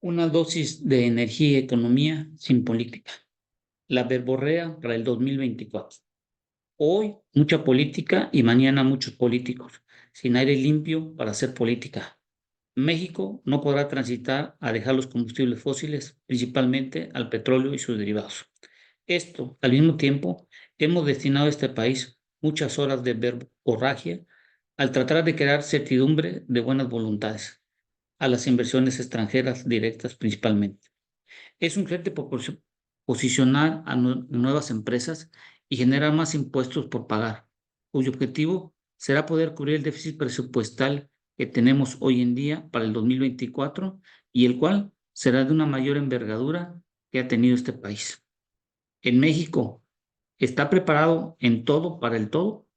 Una dosis de energía y economía sin política. La verborrea para el 2024. Hoy mucha política y mañana muchos políticos, sin aire limpio para hacer política. México no podrá transitar a dejar los combustibles fósiles, principalmente al petróleo y sus derivados. Esto, al mismo tiempo, hemos destinado a este país muchas horas de verborragia al tratar de crear certidumbre de buenas voluntades a las inversiones extranjeras directas principalmente. Es urgente posicionar a nuevas empresas y generar más impuestos por pagar, cuyo objetivo será poder cubrir el déficit presupuestal que tenemos hoy en día para el 2024 y el cual será de una mayor envergadura que ha tenido este país. En México, ¿está preparado en todo para el todo?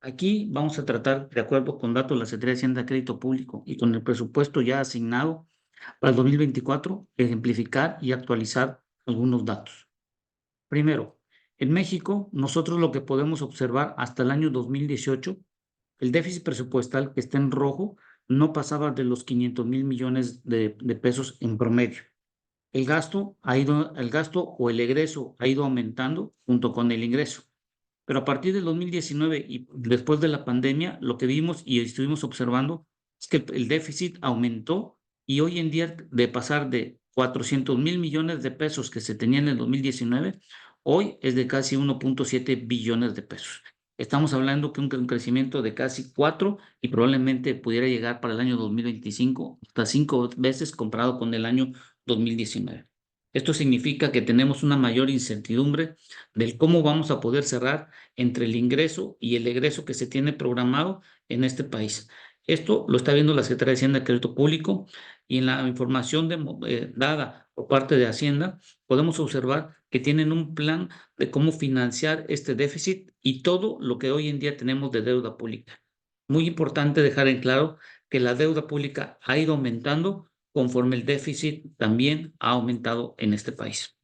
Aquí vamos a tratar, de acuerdo con datos de la Secretaría de Hacienda de Crédito Público y con el presupuesto ya asignado para el 2024, ejemplificar y actualizar algunos datos. Primero, en México, nosotros lo que podemos observar hasta el año 2018, el déficit presupuestal que está en rojo no pasaba de los 500,000 millones de pesos en promedio. El gasto o el egreso ha ido aumentando junto con el ingreso. Pero a partir del 2019 y después de la pandemia, lo que vimos y estuvimos observando es que el déficit aumentó y hoy en día de pasar de 400,000 millones de pesos que se tenía en el 2019, hoy es de casi 1.7 billones de pesos. Estamos hablando que un crecimiento de casi 4 y probablemente pudiera llegar para el año 2025 hasta 5 veces comparado con el año 2019. Esto significa que tenemos una mayor incertidumbre del cómo vamos a poder cerrar entre el ingreso y el egreso que se tiene programado en este país. Esto lo está viendo la Secretaría de Hacienda de Crédito Público y en la información dada por parte de Hacienda podemos observar que tienen un plan de cómo financiar este déficit y todo lo que hoy en día tenemos de deuda pública. Muy importante dejar en claro que la deuda pública ha ido aumentando conforme el déficit también ha aumentado en este país.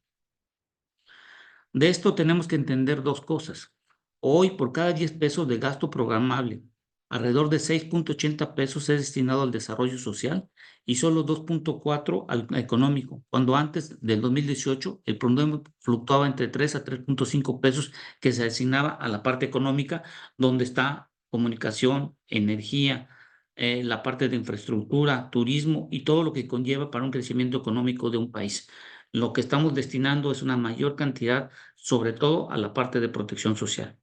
De esto tenemos que entender dos cosas. Hoy, por cada 10 pesos de gasto programable, alrededor de 6.80 pesos es destinado al desarrollo social y solo 2.4 al económico, cuando antes del 2018 el promedio fluctuaba entre 3 a 3.5 pesos que se asignaba a la parte económica, donde está comunicación, energía, la parte de infraestructura, turismo y todo lo que conlleva para un crecimiento económico de un país. Lo que estamos destinando es una mayor cantidad, sobre todo a la parte de protección social.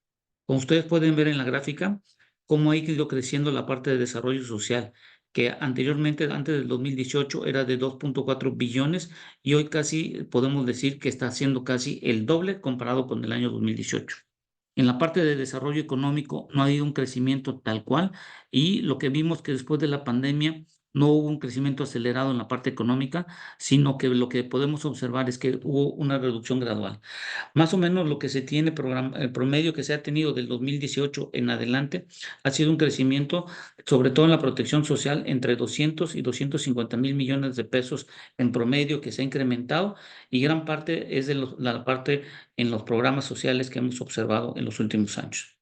Como ustedes pueden ver en la gráfica, cómo ha ido creciendo la parte de desarrollo social, que anteriormente, antes del 2018, era de 2.4 billones y hoy casi podemos decir que está haciendo casi el doble comparado con el año 2018. En la parte de desarrollo económico no ha habido un crecimiento tal cual y lo que vimos que después de la pandemia no hubo un crecimiento acelerado en la parte económica, sino que lo que podemos observar es que hubo una reducción gradual. Más o menos lo que se tiene, el promedio que se ha tenido del 2018 en adelante ha sido un crecimiento, sobre todo en la protección social, entre 200 y 250,000 millones de pesos en promedio que se ha incrementado y gran parte es de la parte en los programas sociales que hemos observado en los últimos años.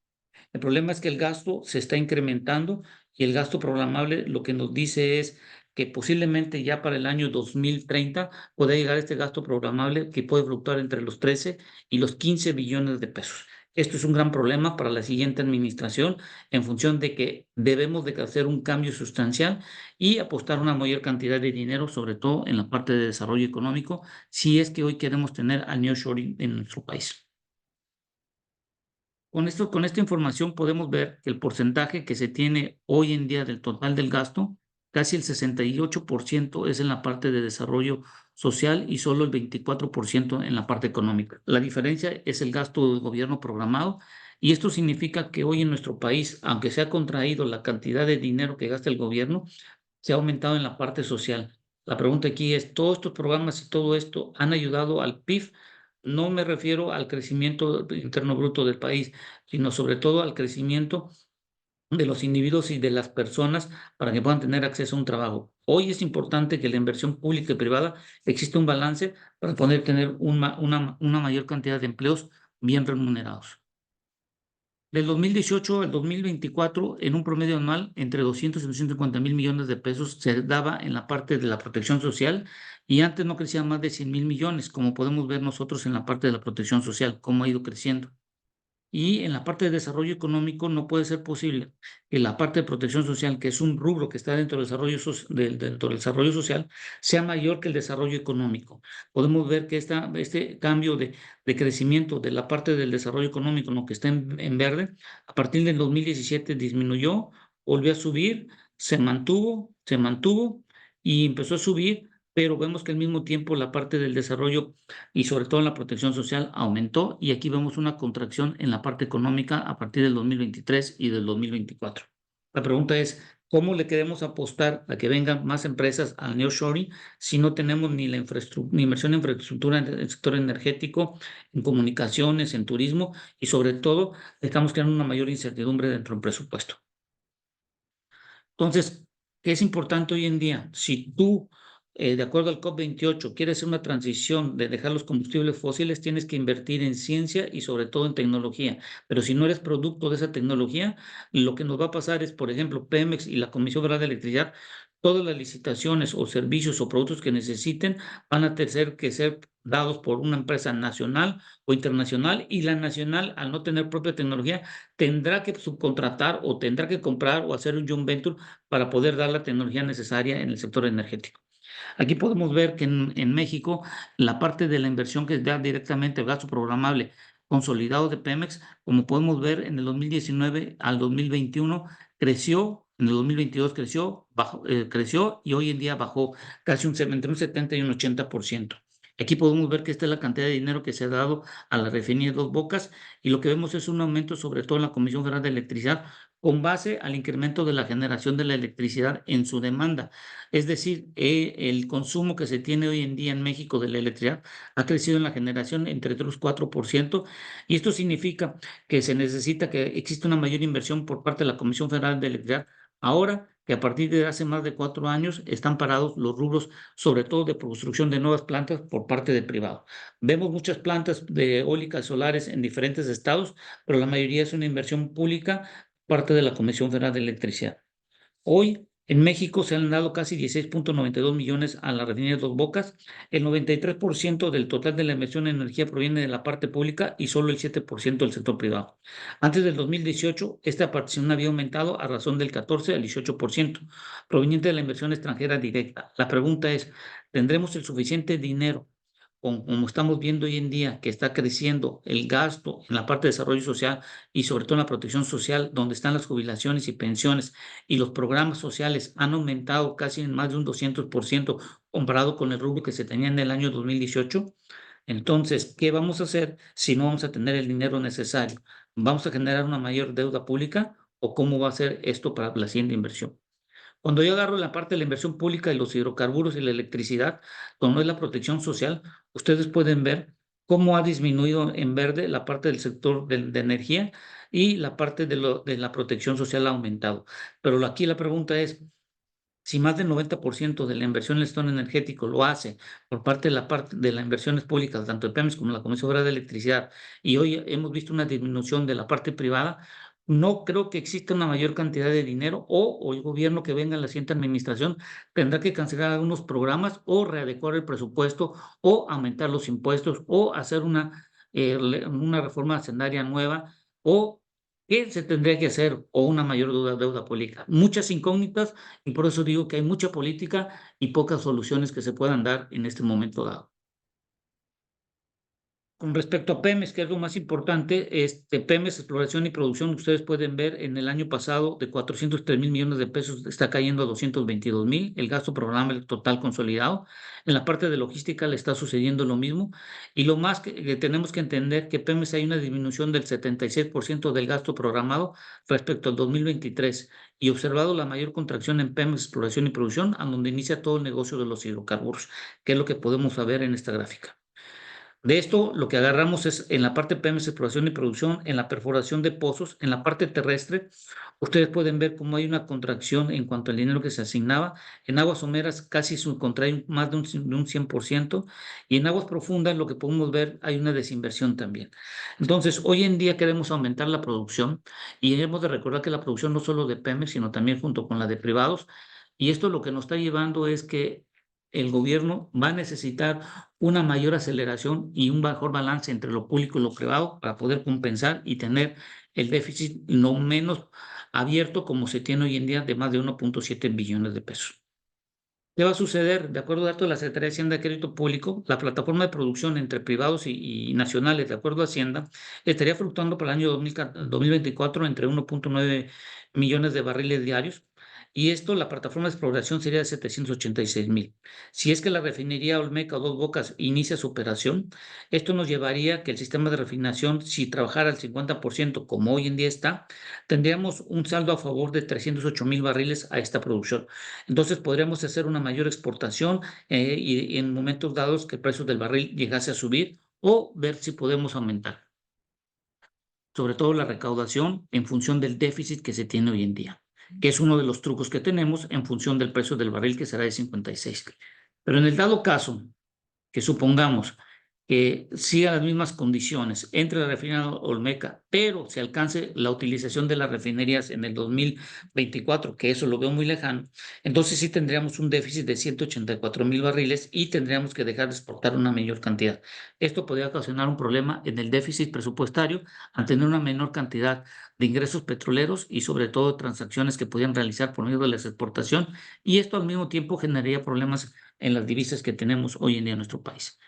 El problema es que el gasto se está incrementando y el gasto programable lo que nos dice es que posiblemente ya para el año 2030 pueda llegar este gasto programable que puede fluctuar entre los 13 y los 15 billones de pesos. Esto es un gran problema para la siguiente administración en función de que debemos de hacer un cambio sustancial y apostar una mayor cantidad de dinero, sobre todo en la parte de desarrollo económico, si es que hoy queremos tener al nearshoring en nuestro país. Con esta información podemos ver que el porcentaje que se tiene hoy en día del total del gasto, casi el 68% es en la parte de desarrollo social y solo el 24% en la parte económica. La diferencia es el gasto del gobierno programado y esto significa que hoy en nuestro país, aunque se ha contraído la cantidad de dinero que gasta el gobierno, se ha aumentado en la parte social. La pregunta aquí es, ¿todos estos programas y todo esto han ayudado al PIB? No me refiero al crecimiento interno bruto del país, sino sobre todo al crecimiento de los individuos y de las personas para que puedan tener acceso a un trabajo. Hoy es importante que la inversión pública y privada exista un balance para poder tener una mayor cantidad de empleos bien remunerados. Del 2018 al 2024, en un promedio anual, entre 200 y 250 mil millones de pesos se daba en la parte de la protección social y antes no crecía más de 100 mil millones, como podemos ver nosotros en la parte de la protección social, cómo ha ido creciendo. Y en la parte de desarrollo económico no puede ser posible que la parte de protección social, que es un rubro que está dentro del desarrollo, dentro del desarrollo social, sea mayor que el desarrollo económico. Podemos ver que este cambio de crecimiento de la parte del desarrollo económico, lo que está en verde, a partir del 2017 disminuyó, volvió a subir, se mantuvo y empezó a subir, pero vemos que al mismo tiempo la parte del desarrollo y sobre todo en la protección social aumentó y aquí vemos una contracción en la parte económica a partir del 2023 y del 2024. La pregunta es, ¿cómo le queremos apostar a que vengan más empresas al nearshoring si no tenemos ni la infraestructura, ni inversión en infraestructura en el sector energético, en comunicaciones, en turismo y sobre todo estamos creando una mayor incertidumbre dentro del presupuesto? Entonces, ¿qué es importante hoy en día? Si tú, de acuerdo al COP28, quieres hacer una transición de dejar los combustibles fósiles, tienes que invertir en ciencia y sobre todo en tecnología. Pero si no eres producto de esa tecnología, lo que nos va a pasar es, por ejemplo, Pemex y la Comisión Federal de Electricidad, todas las licitaciones o servicios o productos que necesiten van a tener que ser dados por una empresa nacional o internacional y la nacional, al no tener propia tecnología, tendrá que subcontratar o tendrá que comprar o hacer un joint venture para poder dar la tecnología necesaria en el sector energético. Aquí podemos ver que en México la parte de la inversión que da directamente el gasto programable consolidado de Pemex, como podemos ver en el 2019 al 2021 creció, en el 2022 creció y hoy en día bajó casi entre un 70 y un 80%. Aquí podemos ver que esta es la cantidad de dinero que se ha dado a la refinería Dos Bocas y lo que vemos es un aumento sobre todo en la Comisión Federal de Electricidad con base al incremento de la generación de la electricidad en su demanda. Es decir, el consumo que se tiene hoy en día en México de la electricidad ha crecido en la generación entre 3 y 4%, y esto significa que se necesita que exista una mayor inversión por parte de la Comisión Federal de Electricidad. Ahora que a partir de hace más de 4 años están parados los rubros, sobre todo de construcción de nuevas plantas por parte de privado. Vemos muchas plantas de eólicas solares en diferentes estados, pero la mayoría es una inversión pública parte de la Comisión Federal de Electricidad. Hoy en México se han dado casi 16.92 millones a la refinería de Dos Bocas. El 93% del total de la inversión en energía proviene de la parte pública y solo el 7% del sector privado. Antes del 2018, esta participación había aumentado a razón del 14 al 18%, proveniente de la inversión extranjera directa. La pregunta es, ¿tendremos el suficiente dinero como estamos viendo hoy en día, que está creciendo el gasto en la parte de desarrollo social y sobre todo en la protección social, donde están las jubilaciones y pensiones, y los programas sociales han aumentado casi en más de un 200% comparado con el rubro que se tenía en el año 2018? Entonces, ¿qué vamos a hacer si no vamos a tener el dinero necesario? ¿Vamos a generar una mayor deuda pública o cómo va a ser esto para la siguiente inversión? Cuando yo agarro la parte de la inversión pública de los hidrocarburos y la electricidad, como es la protección social, ustedes pueden ver cómo ha disminuido en verde la parte del sector de energía y la parte de la protección social ha aumentado. Pero aquí la pregunta es, si más del 90% de la inversión en el sector energético lo hace por parte de las inversiones públicas, tanto de Pemex como la Comisión Federal de Electricidad, y hoy hemos visto una disminución de la parte privada, no creo que exista una mayor cantidad de dinero o el gobierno que venga en la siguiente administración tendrá que cancelar algunos programas o readecuar el presupuesto o aumentar los impuestos o hacer una reforma hacendaria nueva o qué se tendría que hacer o una mayor deuda pública. Muchas incógnitas y por eso digo que hay mucha política y pocas soluciones que se puedan dar en este momento dado. Con respecto a Pemex, que es lo más importante, Pemex Exploración y Producción, ustedes pueden ver en el año pasado de 403 mil millones de pesos está cayendo a 222 mil, el gasto programable total consolidado. En la parte de logística le está sucediendo lo mismo y lo más que tenemos que entender que Pemex hay una disminución del 76% del gasto programado respecto al 2023 y observado la mayor contracción en Pemex Exploración y Producción, a donde inicia todo el negocio de los hidrocarburos, que es lo que podemos ver en esta gráfica. De esto, lo que agarramos es en la parte Pemex, exploración y producción, en la perforación de pozos, en la parte terrestre. Ustedes pueden ver cómo hay una contracción en cuanto al dinero que se asignaba. En aguas someras casi se contrae más de un 100%, y en aguas profundas lo que podemos ver hay una desinversión también. Entonces, hoy en día queremos aumentar la producción y hemos de recordar que la producción no solo de Pemex, sino también junto con la de privados. Y esto lo que nos está llevando es que el gobierno va a necesitar una mayor aceleración y un mejor balance entre lo público y lo privado para poder compensar y tener el déficit no menos abierto como se tiene hoy en día de más de 1.7 billones de pesos. ¿Qué va a suceder? De acuerdo a datos de la Secretaría de Hacienda y Crédito Público, la plataforma de producción entre privados y nacionales, de acuerdo a Hacienda, estaría fluctuando para el año 2024 entre 1.9 millones de barriles diarios, y esto, la plataforma de exploración sería de 786,000. Si es que la refinería Olmeca o Dos Bocas inicia su operación, esto nos llevaría a que el sistema de refinación, si trabajara al 50% como hoy en día está, tendríamos un saldo a favor de 308,000 barriles a esta producción. Entonces podríamos hacer una mayor exportación, y en momentos dados que el precio del barril llegase a subir, o ver si podemos aumentar, sobre todo la recaudación en función del déficit que se tiene hoy en día, que es uno de los trucos que tenemos en función del precio del barril, que será de 56. Pero en el dado caso que supongamos que siga las mismas condiciones entre la refinería Olmeca, pero se alcance la utilización de las refinerías en el 2024, que eso lo veo muy lejano, entonces sí tendríamos un déficit de 184,000 barriles y tendríamos que dejar de exportar una mayor cantidad. Esto podría ocasionar un problema en el déficit presupuestario al tener una menor cantidad de ingresos petroleros y sobre todo transacciones que podían realizar por medio de la exportación, y esto al mismo tiempo generaría problemas en las divisas que tenemos hoy en día en nuestro país.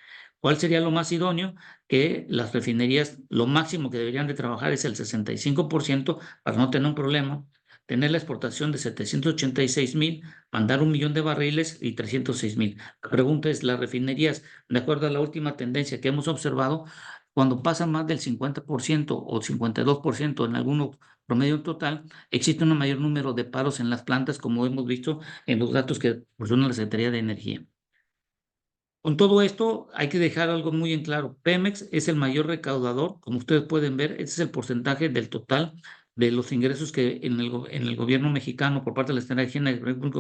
¿Cuál sería lo más idóneo? Que las refinerías, lo máximo que deberían de trabajar es el 65% para no tener un problema, tener la exportación de 786,000, mandar 1 millón de barriles y 306,000. La pregunta es, las refinerías, de acuerdo a la última tendencia que hemos observado, cuando pasa más del 50% o 52% en algún promedio total, existe un mayor número de paros en las plantas, como hemos visto en los datos que proporciona la Secretaría de Energía. Con todo esto, hay que dejar algo muy en claro. Pemex es el mayor recaudador, como ustedes pueden ver, ese es el porcentaje del total de los ingresos que en el gobierno mexicano por parte de la Secretaría de Hacienda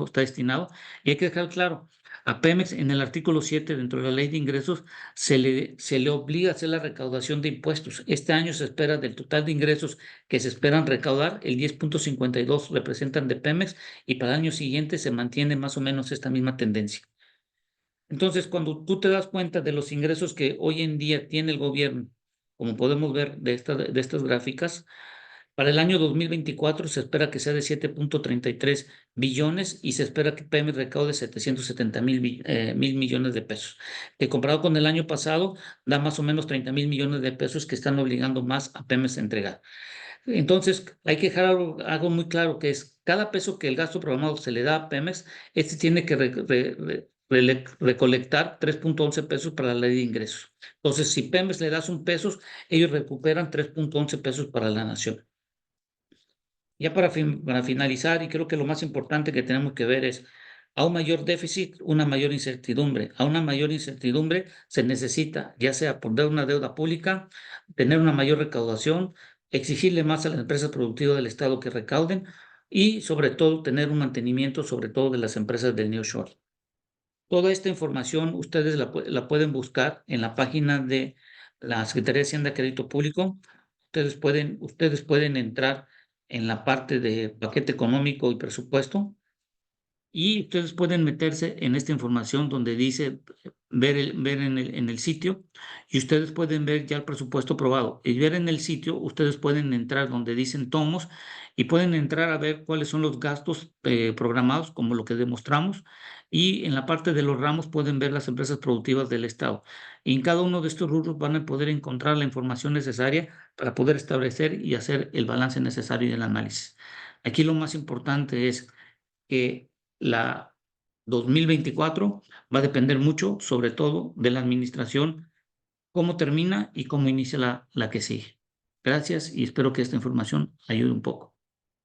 está destinado. Y hay que dejar claro, a Pemex en el artículo 7 dentro de la ley de ingresos se le obliga a hacer la recaudación de impuestos. Este año se espera del total de ingresos que se esperan recaudar, el 10.52 representan de Pemex, y para el año siguiente se mantiene más o menos esta misma tendencia. Entonces, cuando tú te das cuenta de los ingresos que hoy en día tiene el gobierno, como podemos ver de estas gráficas, para el año 2024 se espera que sea de 7.33 billones y se espera que Pemex recaude 770,000 millones de pesos, que comparado con el año pasado da más o menos 30,000 millones de pesos que están obligando más a Pemex a entregar. Entonces, hay que dejar algo muy claro, que es cada peso que el gasto programado se le da a Pemex, este tiene que recolectar 3.11 pesos para la ley de ingresos. Entonces, si Pemex le das 1 peso, ellos recuperan 3.11 pesos para la nación. Ya para finalizar, y creo que lo más importante que tenemos que ver es, a un mayor déficit, una mayor incertidumbre. A una mayor incertidumbre se necesita, ya sea por una deuda pública, tener una mayor recaudación, exigirle más a las empresas productivas del Estado que recauden, y sobre todo tener un mantenimiento, sobre todo de las empresas del nearshore. Toda esta información ustedes la pueden buscar en la página de la Secretaría de Hacienda y Crédito Público. Ustedes pueden entrar en la parte de paquete económico y presupuesto, y ustedes pueden meterse en esta información donde dice ver en el sitio, y ustedes pueden ver ya el presupuesto aprobado. Y ver en el sitio, ustedes pueden entrar donde dicen tomos y pueden entrar a ver cuáles son los gastos programados, como lo que demostramos. Y en la parte de los ramos pueden ver las empresas productivas del Estado. Y en cada uno de estos rubros van a poder encontrar la información necesaria para poder establecer y hacer el balance necesario y el análisis. Aquí lo más importante es que la 2024 va a depender mucho, sobre todo, de la administración, cómo termina y cómo inicia la que sigue. Gracias, y espero que esta información ayude un poco.